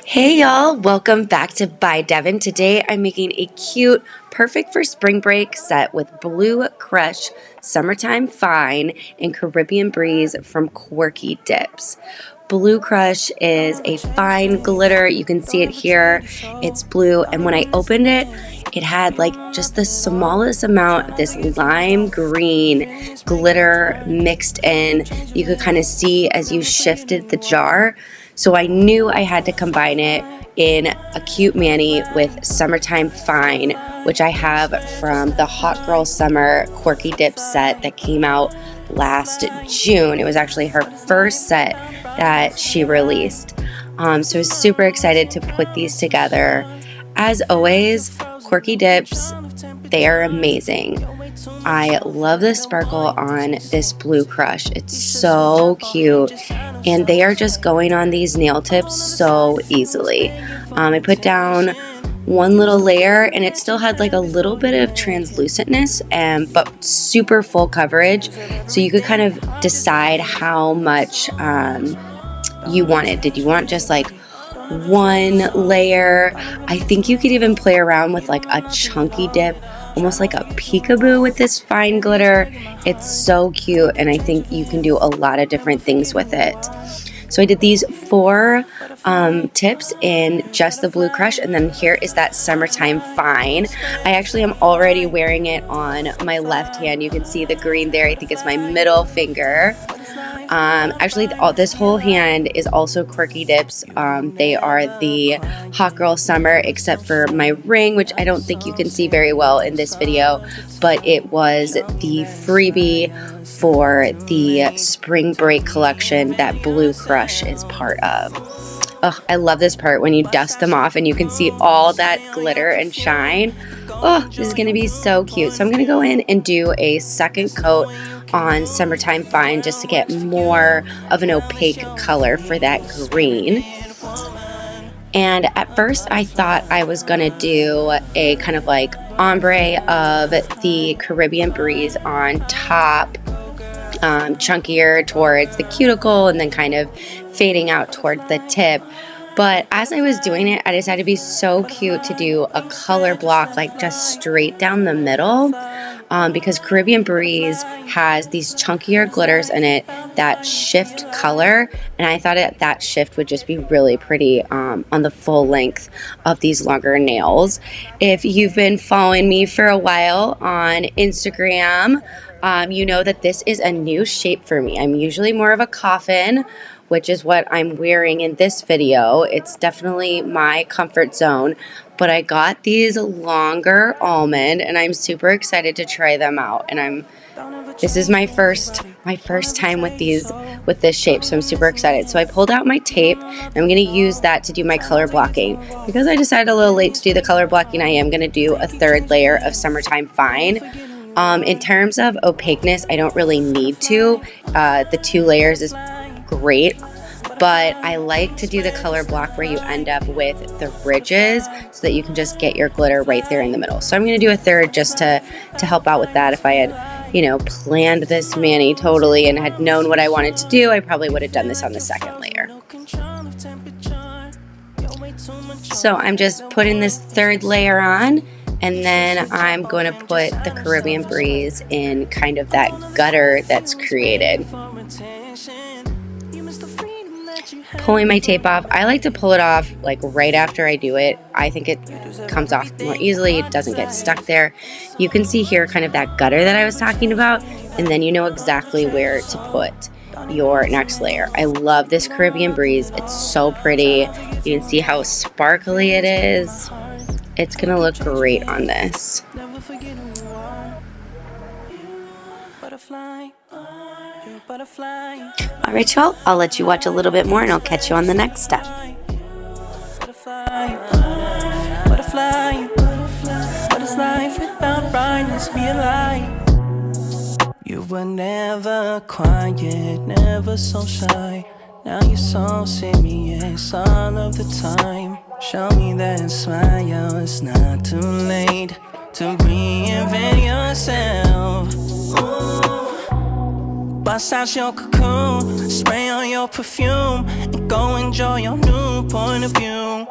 Hey y'all, welcome back to By Devin. Today I'm making a cute, perfect for spring break set with Blue Crush, Summertime Fine, and Caribbean Breeze from Quirky Dips. Blue Crush is a fine glitter. You can see it here. It's blue, and when I opened it, it had like just the smallest amount of this lime green glitter mixed in. You could kind of see as you shifted the jar. So I knew I had to combine it in a cute mani with Summertime Fine, which I have from the Hot Gurl Summer Quirky Dips set that came out last June. It was actually her first set that she released. So I was super excited to put these together. As always, Quirky Dips, they are amazing. I love the sparkle on this Blue Crush. It's so cute, and they are just going on these nail tips so easily. I put down one little layer, and it still had like a little bit of translucentness, but super full coverage, so you could kind of decide how much you wanted. Did you want just like one layer? I think you could even play around with like a chunky dip, almost like a peekaboo with this fine glitter. It's so cute, and I think you can do a lot of different things with it. So I did these 4 tips in just the Blue Crush, and then here is that Summertime Fine. I actually am already wearing it on my left hand. You can see the green there. I think it's my middle finger. Actually, this whole hand is also Quirky Dips. They are the Hot Gurl Summer, except for my ring, which I don't think you can see very well in this video, but it was the freebie for the Spring Break collection that Blue Crush is part of. Oh, I love this part when you dust them off and you can see all that glitter and shine. Oh, this is going to be so cute. So I'm going to go in and do a second coat on Summertime Fine just to get more of an opaque color for that green. And at first I thought I was going to do a kind of like ombre of the Caribbean Breeze on top, chunkier towards the cuticle and then kind of fading out towards the tip. But as I was doing it, I decided to be so cute to do a color block like just straight down the middle, because Caribbean Breeze has these chunkier glitters in it that shift color, and I thought that shift would just be really pretty on the full length of these longer nails. If you've been following me for a while on Instagram, you know that this is a new shape for me. I'm usually more of a coffin, which is what I'm wearing in this video. It's definitely my comfort zone, but I got these longer almond, and I'm super excited to try them out. And this is my first time with this shape, so I'm super excited. So I pulled out my tape, and I'm going to use that to do my color blocking. Because I decided a little late to do the color blocking, I am going to do a third layer of Summertime Fine. In terms of opaqueness, I don't really need to. The 2 layers is great, but I like to do the color block where you end up with the ridges so that you can just get your glitter right there in the middle. So I'm going to do a third just to help out with that. If I had, planned this mani totally and had known what I wanted to do, I probably would have done this on the second layer. So I'm just putting this third layer on, and then I'm going to put the Caribbean Breeze in kind of that gutter that's created. Pulling my tape off. I like to pull it off like right after I do it. I think it comes off more easily. It doesn't get stuck there. You can see here kind of that gutter that I was talking about, and then you know exactly where to put your next layer. I love this Caribbean Breeze. It's so pretty. You can see how sparkly it is. It's gonna look great on this. Alright y'all, I'll let you watch a little bit more and I'll catch you on the next step. You were never quiet, never so shy. Now you're so serious all of the time. Show me that smile, it's not too late to reinvent yourself. Ooh. outside your cocoon, spray on your perfume, and go enjoy your new point of view.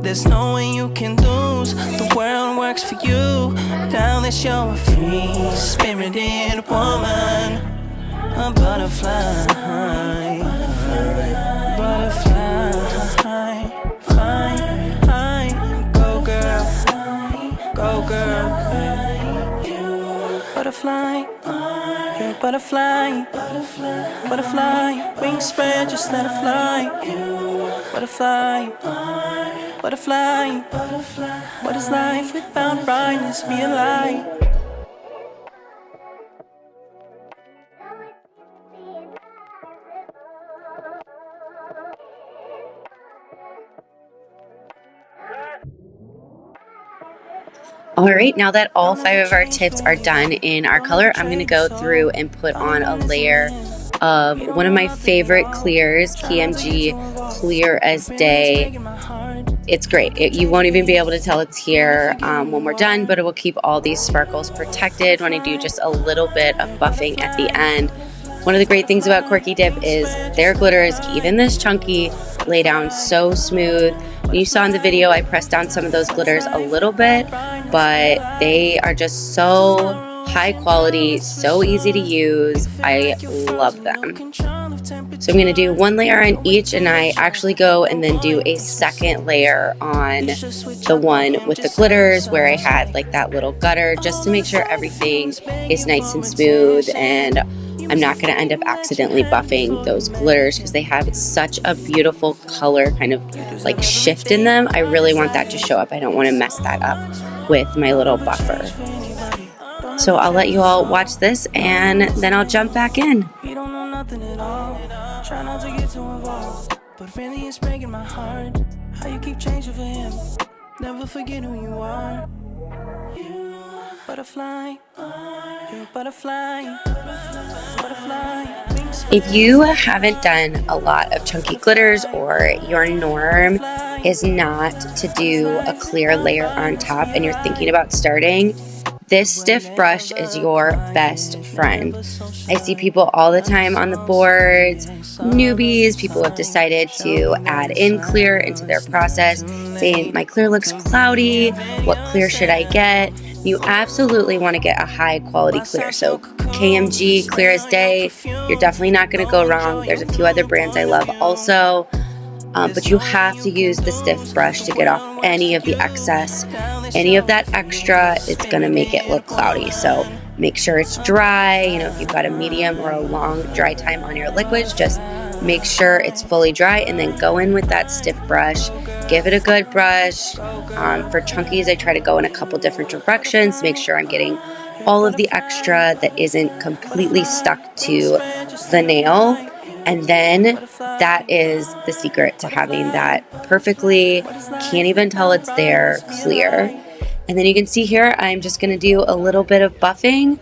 There's no way you can lose, the world works for you. Now that you're a free spirited woman, a butterfly, butterfly, fly, go girl, go girl. Butterfly, you're a butterfly, butterfly, wings spread, just let it fly. Butterfly, butterfly, what is life without brightness? Be a light. All right, now that all 5 of our tips are done in our color, I'm going to go through and put on a layer of one of my favorite clears, KMG Clear as Day. It's great. You won't even be able to tell it's here when we're done, but it will keep all these sparkles protected when I do just a little bit of buffing at the end. One of the great things about Quirky Dip is their glitters, even this chunky, lay down so smooth. When you saw in the video, I pressed down some of those glitters a little bit, but they are just so high quality, so easy to use. I love them. So I'm going to do one layer on each, and I actually go and then do a second layer on the one with the glitters where I had like that little gutter, just to make sure everything is nice and smooth, and I'm not going to end up accidentally buffing those glitters because they have such a beautiful color kind of like shift in them. I really want that to show up. I don't want to mess that up with my little buffer. So I'll let you all watch this and then I'll jump back in. We don't know nothing at all. Try not to get too involved, but really it's breaking my heart. How you keep changing for him. Never forget who you are. You butterfly, you're a butterfly, butterfly. If you haven't done a lot of chunky glitters, or your norm is not to do a clear layer on top and you're thinking about starting, this stiff brush is your best friend. I see people all the time on the boards, newbies, people who have decided to add in clear into their process, saying, my clear looks cloudy, what clear should I get? You absolutely want to get a high quality clear. So KMG Clear as Day, you're definitely not going to go wrong. There's a few other brands I love also. But you have to use the stiff brush to get off any of the excess. Any of that extra, it's going to make it look cloudy. So make sure it's dry. You know, if you've got a medium or a long dry time on your liquids, just make sure it's fully dry and then go in with that stiff brush. Give it a good brush. For chunkies, I try to go in a couple different directions to make sure I'm getting all of the extra that isn't completely stuck to the nail. And then that is the secret to having that perfectly, can't even tell it's there, clear. And then you can see here, I'm just going to do a little bit of buffing.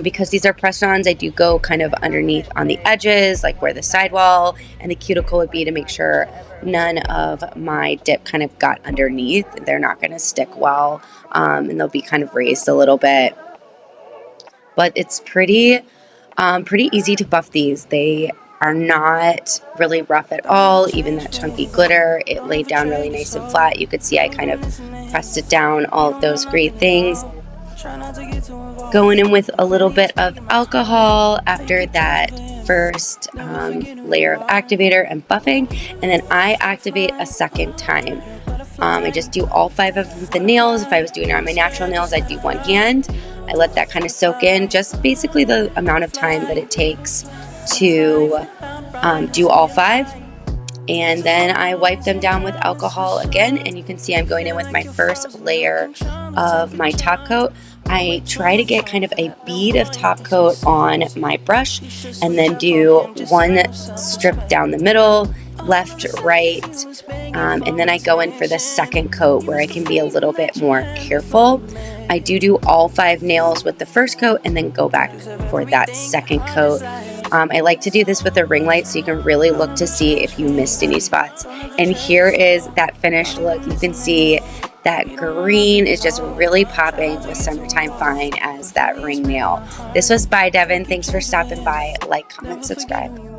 Because these are press-ons, I do go kind of underneath on the edges, like where the sidewall and the cuticle would be, to make sure none of my dip kind of got underneath. They're not going to stick well, and they'll be kind of raised a little bit. But it's pretty easy to buff these. They are not really rough at all. Even that chunky glitter, it laid down really nice and flat. You could see I kind of pressed it down, all of those great things. Going in with a little bit of alcohol after that first layer of activator and buffing, and then I activate a second time. I just do all 5 of the nails. If I was doing it on my natural nails, I'd do one hand. I let that kind of soak in, just basically the amount of time that it takes to do all 5. And then I wipe them down with alcohol again, and you can see I'm going in with my first layer of my top coat. I try to get kind of a bead of top coat on my brush and then do one strip down the middle, left, right, and then I go in for the second coat where I can be a little bit more careful. I do all 5 nails with the first coat and then go back for that second coat. I like to do this with a ring light so you can really look to see if you missed any spots. And here is that finished look. You can see that green is just really popping with Summertime Fine as that ring nail. This was by Devin. Thanks for stopping by. Like, comment, subscribe.